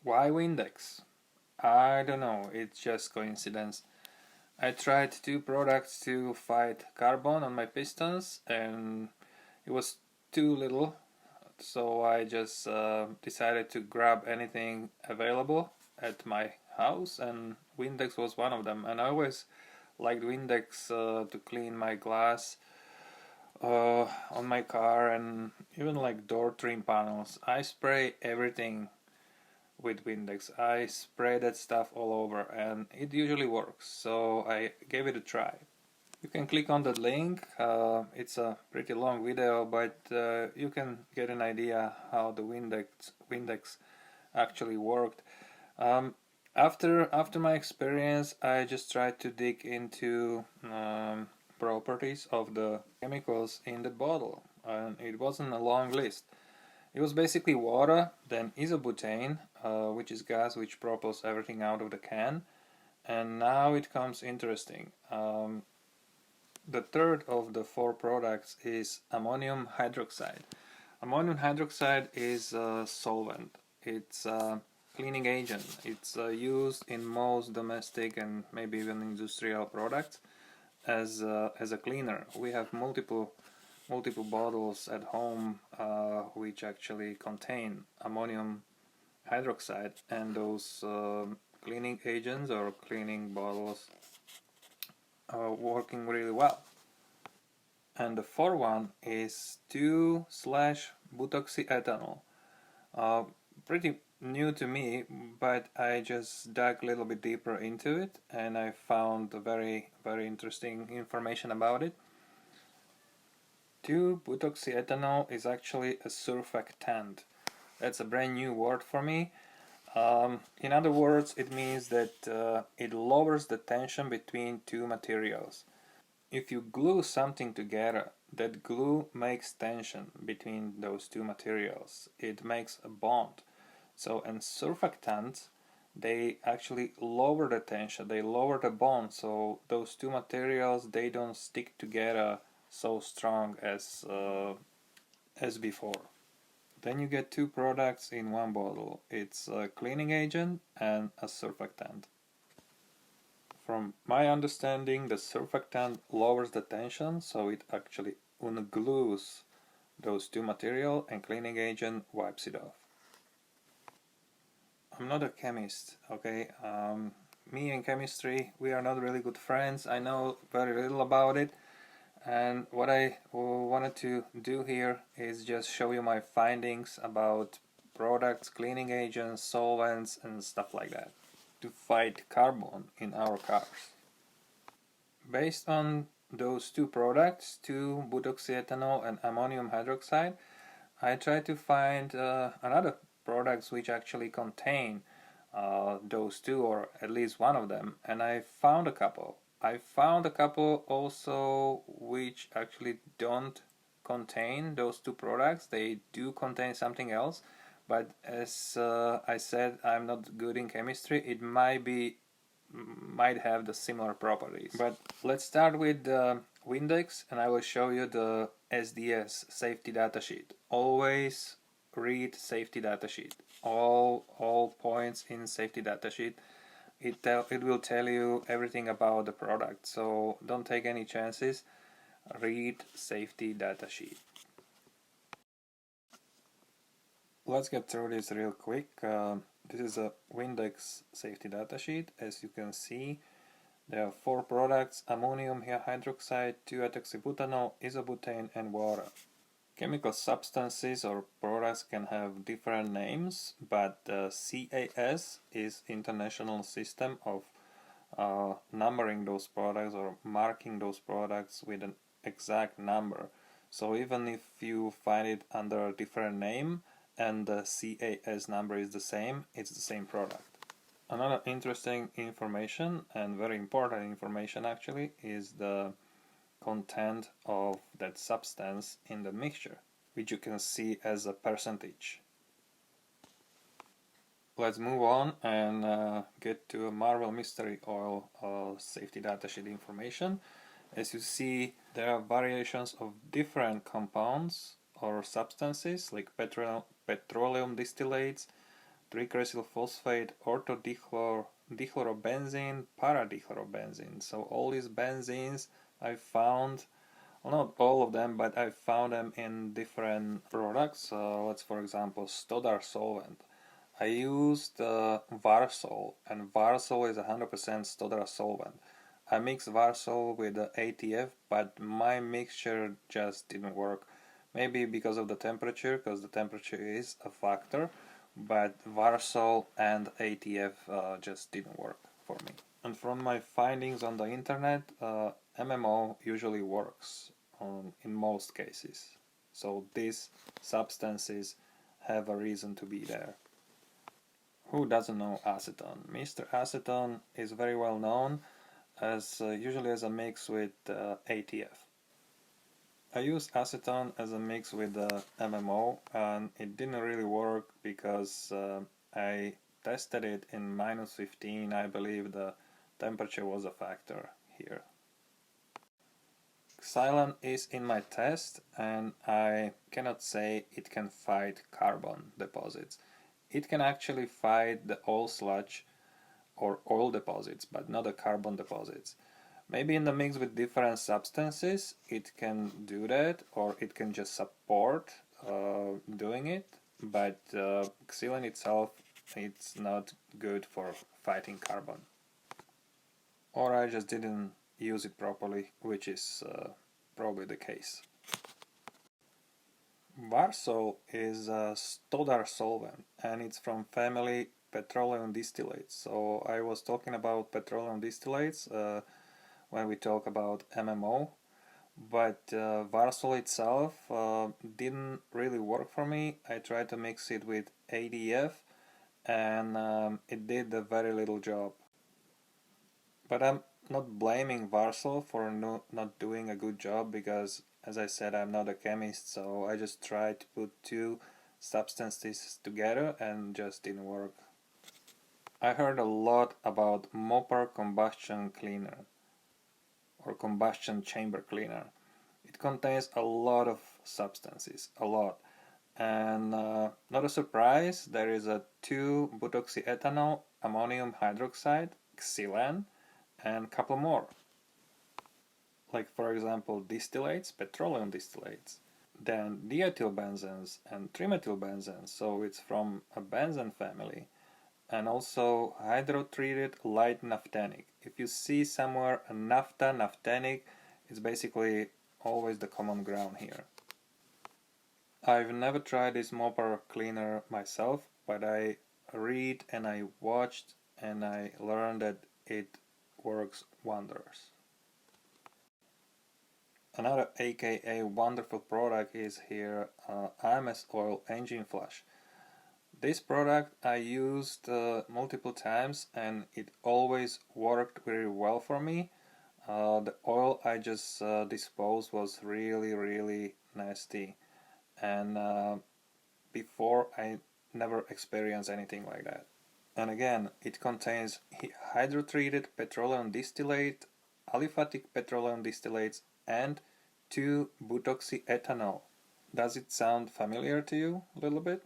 Why Windex? I don't know, it's just coincidence. I tried two products to fight carbon on my pistons and it was too little, so I just decided to grab anything available at my house, and Windex was one of them. And I always liked Windex to clean my glass on my car and even like door trim panels. I spray everything with Windex. I spray that stuff all over and it usually works, so I gave it a try. You can click on the link, it's a pretty long video, but you can get an idea how the Windex actually worked. After my experience, I just tried to dig into properties of the chemicals in the bottle, and it wasn't a long list. It was basically water, then isobutane, which is gas which propels everything out of the can, and now it comes interesting. The third of the four products is ammonium hydroxide. Ammonium hydroxide is a solvent. It's a cleaning agent. It's used in most domestic and maybe even industrial products as a cleaner. We have multiple bottles at home which actually contain ammonium hydroxide, and those cleaning agents or cleaning bottles are working really well. And the fourth one is 2-butoxyethanol. Pretty new to me, but I just dug a little bit deeper into it and I found very interesting information about it. 2-butoxyethanol is actually a surfactant. That's a brand new word for me. In other words, it means that it lowers the tension between two materials. If you glue something together, that glue makes tension between those two materials. It makes a bond. So, and surfactants, they actually lower the tension, they lower the bond, so those two materials, they don't stick together so strong as before. Then you get two products in one bottle. It's a cleaning agent and a surfactant. From my understanding, the surfactant lowers the tension, so it actually unglues those two materials, and cleaning agent wipes it off. I'm not a chemist, okay? Me and chemistry, we are not really good friends. I know very little about it. And what I wanted to do here is just show you my findings about products, cleaning agents, solvents, and stuff like that to fight carbon in our cars. Based on those two products, 2-butoxyethanol and ammonium hydroxide, I tried to find another products which actually contain those two, or at least one of them, and I found a couple. I found a couple also which actually don't contain those two products. They do contain something else, but as I said, I'm not good in chemistry. It might have the similar properties. But let's start with Windex, and I will show you the SDS safety datasheet. Always read safety datasheet. All points in safety datasheet. It will tell you everything about the product, so don't take any chances. Read safety datasheet. Let's get through this real quick. This is a Windex safety datasheet. As you can see, there are four products: ammonium hydroxide, 2-etoxybutanol, isobutane, and water. Chemical substances or products can have different names, but CAS is international system of numbering those products or marking those products with an exact number. So even if you find it under a different name and the CAS number is the same, it's the same product. Another interesting information, and very important information actually, is the content of that substance in the mixture, which you can see as a percentage. Let's move on and get to a Marvel Mystery Oil safety datasheet information. As you see, there are variations of different compounds or substances like petroleum distillates, tricresyl phosphate, orthodichlorobenzene, paradichlorobenzene. So all these benzenes I found, well, not all of them, but I found them in different products. Let's for example Stodar solvent. I used Varsol, and Varsol is 100% Stodar solvent. I mixed Varsol with the ATF, but my mixture just didn't work. Maybe because of the temperature, because the temperature is a factor, but Varsol and ATF just didn't work for me. And from my findings on the internet, MMO usually works in most cases. So these substances have a reason to be there. Who doesn't know acetone? Mr. Acetone is very well known as usually as a mix with ATF. I used acetone as a mix with MMO, and it didn't really work because I tested it in -15. I believe the temperature was a factor here. Xylene is in my test, and I cannot say it can fight carbon deposits. It can actually fight the oil sludge or oil deposits, but not the carbon deposits. Maybe in the mix with different substances it can do that, or it can just support doing it, but Xylene itself, it's not good for fighting carbon. Or I just didn't use it properly, which is probably the case. Varsol is a Stodar solvent, and it's from family petroleum distillates. So I was talking about petroleum distillates when we talk about MMO, but Varsol itself didn't really work for me. I tried to mix it with ADF, and it did a very little job. But I'm not blaming Varsol for not doing a good job, because as I said, I'm not a chemist, so I just tried to put two substances together and just didn't work. I heard a lot about Mopar combustion cleaner or combustion chamber cleaner. It contains a lot of substances, a lot. And not a surprise, there is a 2-butoxyethanol, ammonium hydroxide, Xylene, and a couple more. Like for example distillates, petroleum distillates, then diethylbenzenes and trimethylbenzenes, so it's from a benzene family, and also hydrotreated light naphthenic. If you see somewhere a naphtha, naphthenic, it's basically always the common ground here. I've never tried this Mopar cleaner myself, but I read and I watched and I learned that it works wonders. Another aka wonderful product is here AMSOIL engine flush. This product I used multiple times and it always worked very well for me. The oil I just disposed was really nasty, and before I never experienced anything like that. And again, it contains hydrotreated petroleum distillate, aliphatic petroleum distillates, and 2-butoxyethanol. Does it sound familiar to you a little bit?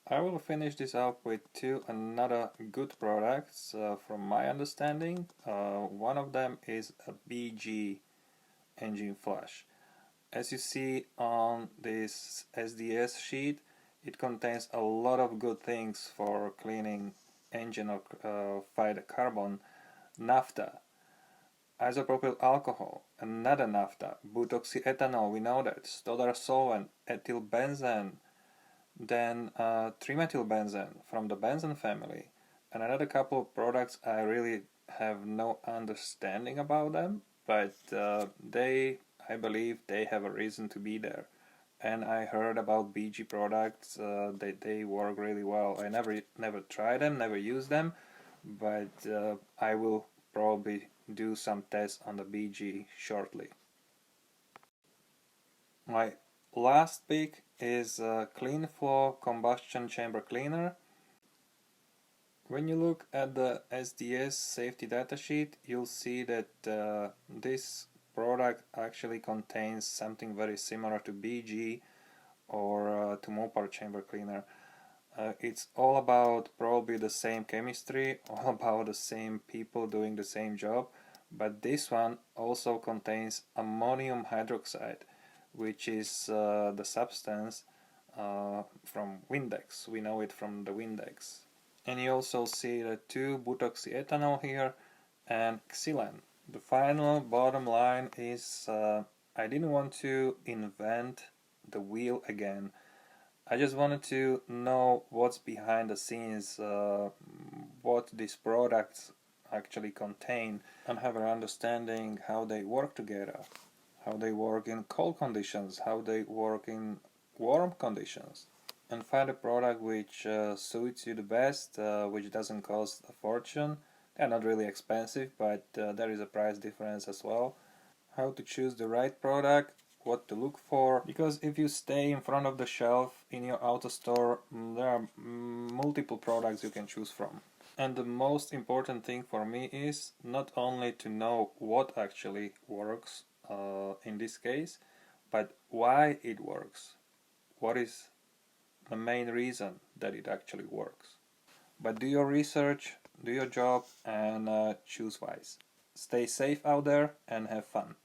I will finish this up with two another good products from my understanding. One of them is a BG engine flush. As you see on this SDS sheet, it contains a lot of good things for cleaning engine or fight carbon. Naphtha, isopropyl alcohol, another naphtha, butoxyethanol, we know that, Stodar solvent, ethyl benzene, then trimethylbenzene from the benzene family, and another couple of products I really have no understanding about them, but I believe they have a reason to be there. And I heard about BG products, they work really well. I never tried them, never used them, but I will probably do some tests on the BG shortly. My last pick is KleenFlo combustion chamber cleaner. When you look at the SDS safety datasheet, you'll see that this product actually contains something very similar to BG or to Mopar chamber cleaner. It's all about probably the same chemistry, all about the same people doing the same job, but this one also contains ammonium hydroxide, which is the substance from Windex. We know it from the Windex. And you also see the 2-butoxyethanol here and Xylene. The final bottom line is I didn't want to invent the wheel again. I just wanted to know what's behind the scenes, what these products actually contain, and have an understanding how they work together, how they work in cold conditions, how they work in warm conditions, and find a product which suits you the best, which doesn't cost a fortune. They're not really expensive, but there is a price difference as well. How to choose the right product, what to look for, because if you stay in front of the shelf in your auto store, there are multiple products you can choose from. And the most important thing for me is not only to know what actually works in this case, but why it works. What is the main reason that it actually works? But do your research, do your job, and choose wise. Stay safe out there and have fun.